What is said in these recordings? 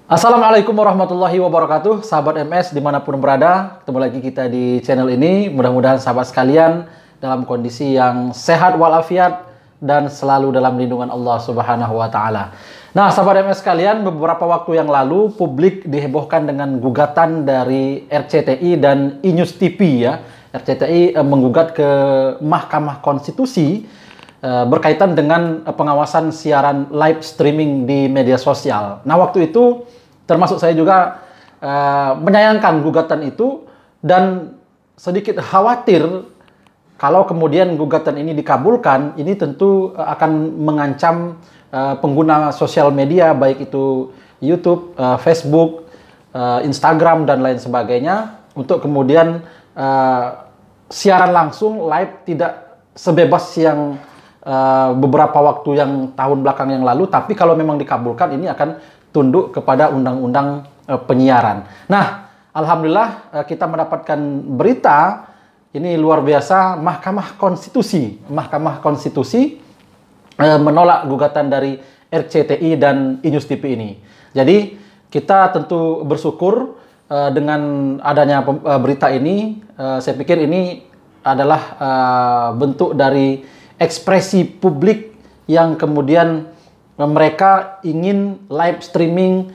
Assalamualaikum warahmatullahi wabarakatuh, sahabat MS dimanapun berada. Ketemu lagi kita di channel ini. Mudah-mudahan sahabat sekalian dalam kondisi yang sehat walafiat dan selalu dalam lindungan Allah Subhanahu wa Ta'ala. Nah, sahabat MS sekalian, beberapa waktu yang lalu publik dihebohkan dengan gugatan dari RCTI dan Inews TV ya. RCTI menggugat ke Mahkamah Konstitusi berkaitan dengan pengawasan siaran live streaming di media sosial. Nah, waktu itu termasuk saya juga menyayangkan gugatan itu dan sedikit khawatir kalau kemudian gugatan ini dikabulkan, ini tentu akan mengancam pengguna sosial media baik itu YouTube, Facebook, Instagram dan lain sebagainya untuk kemudian siaran langsung live tidak sebebas yang beberapa waktu yang tahun belakang yang lalu, tapi kalau memang dikabulkan ini akan tunduk kepada undang-undang penyiaran. Nah, alhamdulillah kita mendapatkan berita ini luar biasa. Mahkamah Konstitusi menolak gugatan dari RCTI dan Inews TV ini. Jadi kita tentu bersyukur dengan adanya berita ini. Saya pikir ini adalah bentuk dari ekspresi publik yang kemudian mereka ingin live streaming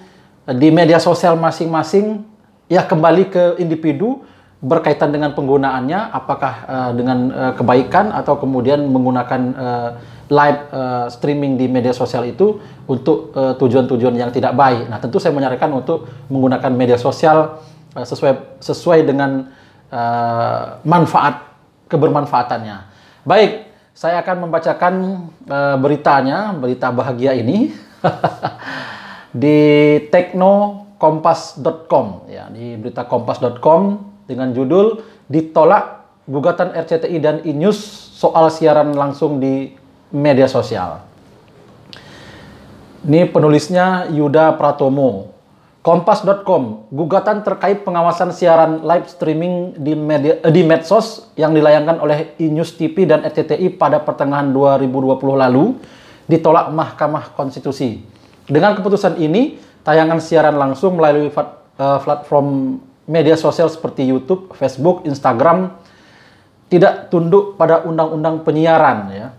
di media sosial masing-masing ya kembali ke individu berkaitan dengan penggunaannya, apakah dengan kebaikan atau kemudian menggunakan live streaming di media sosial itu untuk tujuan-tujuan yang tidak baik. Nah, tentu saya menyarankan untuk menggunakan media sosial sesuai dengan kebermanfaatannya. Baik, saya akan membacakan berita bahagia ini di teknokompas.com ya, di berita kompas.com dengan judul ditolak gugatan RCTI dan Inews soal siaran langsung di media sosial. Ini penulisnya Yuda Pratomo. Kompas.com, gugatan terkait pengawasan siaran live streaming di medsos yang dilayangkan oleh Inews TV dan RCTI pada pertengahan 2020 lalu ditolak Mahkamah Konstitusi. Dengan keputusan ini, tayangan siaran langsung melalui platform media sosial seperti YouTube, Facebook, Instagram tidak tunduk pada undang-undang penyiaran ya.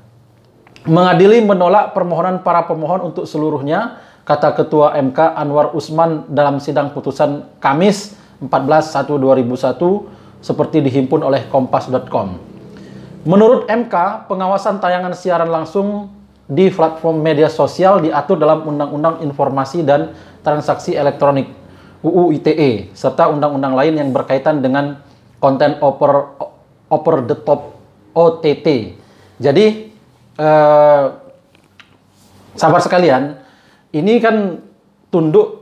Mengadili menolak permohonan para pemohon untuk seluruhnya, kata Ketua MK Anwar Usman dalam sidang putusan Kamis 14/1/2001 seperti dihimpun oleh kompas.com. Menurut MK, pengawasan tayangan siaran langsung di platform media sosial diatur dalam Undang-Undang Informasi dan Transaksi Elektronik UU ITE serta undang-undang lain yang berkaitan dengan konten over the top OTT. Jadi sahabat sekalian, ini kan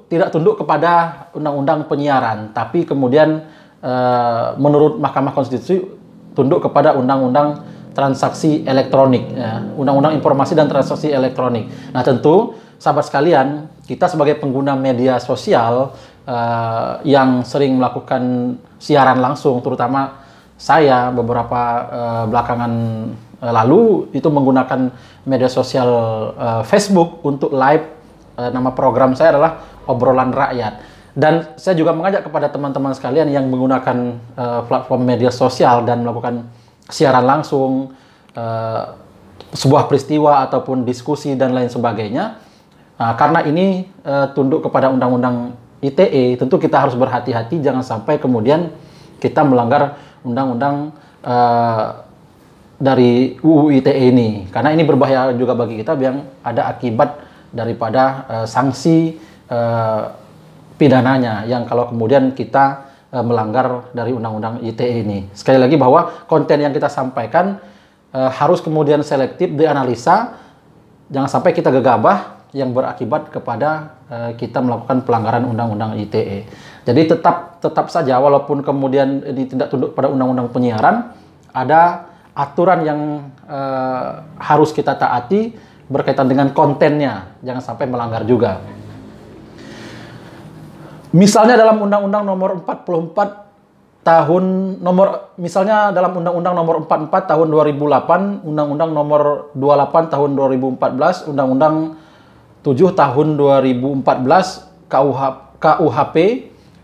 tidak tunduk kepada undang-undang penyiaran, tapi kemudian menurut Mahkamah Konstitusi tunduk kepada undang-undang transaksi elektronik, ya, undang-undang informasi dan transaksi elektronik. Nah, tentu sahabat sekalian, kita sebagai pengguna media sosial yang sering melakukan siaran langsung, terutama saya beberapa belakangan lalu itu menggunakan media sosial Facebook untuk live. Nama program saya adalah Obrolan Rakyat. Dan saya juga mengajak kepada teman-teman sekalian yang menggunakan platform media sosial dan melakukan siaran langsung, sebuah peristiwa ataupun diskusi dan lain sebagainya. Karena ini tunduk kepada Undang-Undang ITE, tentu kita harus berhati-hati jangan sampai kemudian kita melanggar Undang-Undang dari UU ITE ini. Karena ini berbahaya juga bagi kita yang ada akibat daripada sanksi pidananya yang kalau kemudian kita melanggar dari Undang-Undang ITE ini. Sekali lagi bahwa konten yang kita sampaikan harus kemudian selektif dianalisa, jangan sampai kita gegabah yang berakibat kepada kita melakukan pelanggaran Undang-Undang ITE. Jadi tetap saja walaupun kemudian ini tidak tunduk pada Undang-Undang penyiaran, ada aturan yang harus kita taati berkaitan dengan kontennya, jangan sampai melanggar juga. Misalnya dalam Undang-Undang nomor 44 dalam Undang-Undang nomor 44 tahun 2008, Undang-Undang nomor 28 tahun 2014, Undang-Undang 7 tahun 2014 KUHP,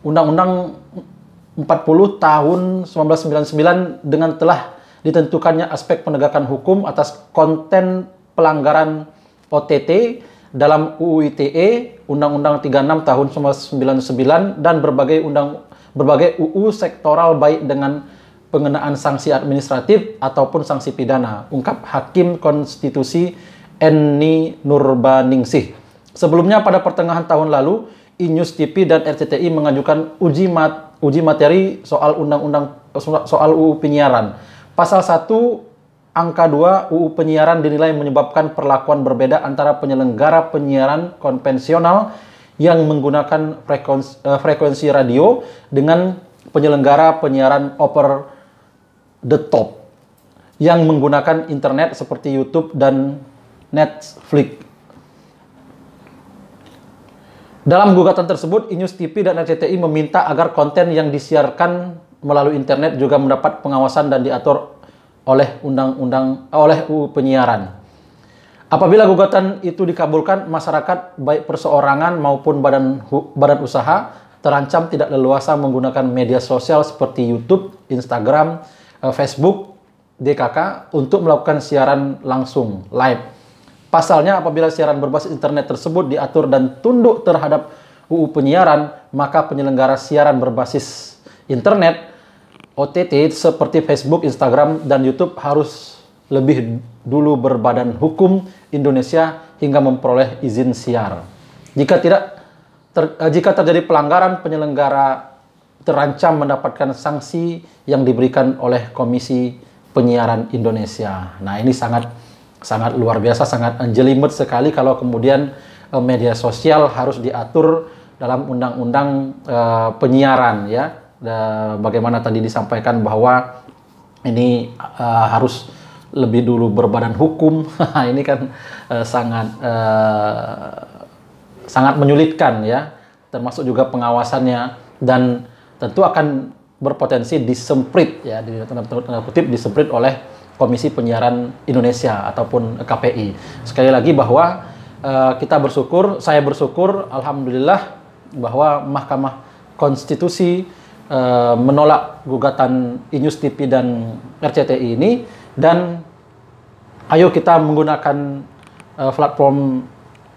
Undang-Undang 40 tahun 1999 dengan telah ditentukannya aspek penegakan hukum atas konten pelanggaran OTT dalam UU ITE, Undang-Undang 36 tahun 1999 dan berbagai UU sektoral baik dengan pengenaan sanksi administratif ataupun sanksi pidana, ungkap Hakim Konstitusi Eni Nurbaningsih. Sebelumnya pada pertengahan tahun lalu, INews TV dan RCTI mengajukan uji materi soal UU penyiaran. Pasal 1 angka 2 UU penyiaran dinilai menyebabkan perlakuan berbeda antara penyelenggara penyiaran konvensional yang menggunakan frekuensi radio dengan penyelenggara penyiaran over the top yang menggunakan internet seperti YouTube dan Netflix. Dalam gugatan tersebut, INews TV dan RCTI meminta agar konten yang disiarkan melalui internet juga mendapat pengawasan dan diatur oleh UU penyiaran. Apabila gugatan itu dikabulkan, masyarakat baik perseorangan maupun badan usaha terancam tidak leluasa menggunakan media sosial seperti YouTube, Instagram, Facebook, DKK untuk melakukan siaran langsung live. Pasalnya, apabila siaran berbasis internet tersebut diatur dan tunduk terhadap UU penyiaran, maka penyelenggara siaran berbasis internet OTT seperti Facebook, Instagram, dan YouTube harus lebih dulu berbadan hukum Indonesia hingga memperoleh izin siar. Jika terjadi pelanggaran, penyelenggara terancam mendapatkan sanksi yang diberikan oleh Komisi Penyiaran Indonesia. Nah, ini sangat luar biasa, sangat jelimet sekali kalau kemudian media sosial harus diatur dalam undang-undang penyiaran, ya. Bagaimana tadi disampaikan bahwa ini harus lebih dulu berbadan hukum. Ini kan sangat menyulitkan, ya, termasuk juga pengawasannya, dan tentu akan berpotensi disemprit, ya, di tanda kutip disemprit oleh Komisi Penyiaran Indonesia ataupun KPI. Sekali lagi bahwa saya bersyukur, alhamdulillah, bahwa Mahkamah Konstitusi menolak gugatan INews TV dan RCTI ini, dan ayo kita menggunakan platform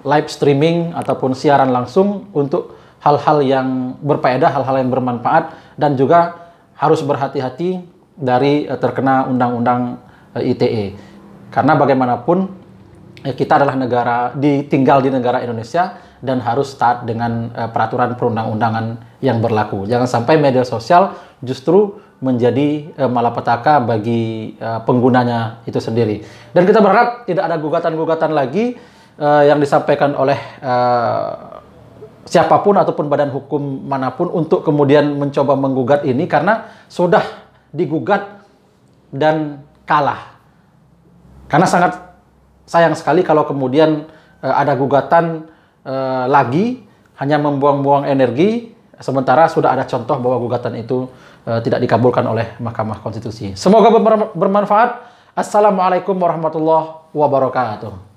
live streaming ataupun siaran langsung untuk hal-hal yang berfaedah, hal-hal yang bermanfaat, dan juga harus berhati-hati dari terkena undang-undang ITE. Karena bagaimanapun kita adalah tinggal di negara Indonesia dan harus taat dengan peraturan perundang-undangan yang berlaku. Jangan sampai media sosial justru menjadi malapetaka bagi penggunanya itu sendiri. Dan kita berharap tidak ada gugatan-gugatan lagi yang disampaikan oleh siapapun ataupun badan hukum manapun untuk kemudian mencoba menggugat ini, karena sudah digugat dan kalah. Karena sangat sayang sekali kalau kemudian ada gugatan lagi hanya membuang-buang energi, sementara sudah ada contoh bahwa gugatan itu tidak dikabulkan oleh Mahkamah Konstitusi. Semoga bermanfaat. Assalamualaikum warahmatullahi wabarakatuh.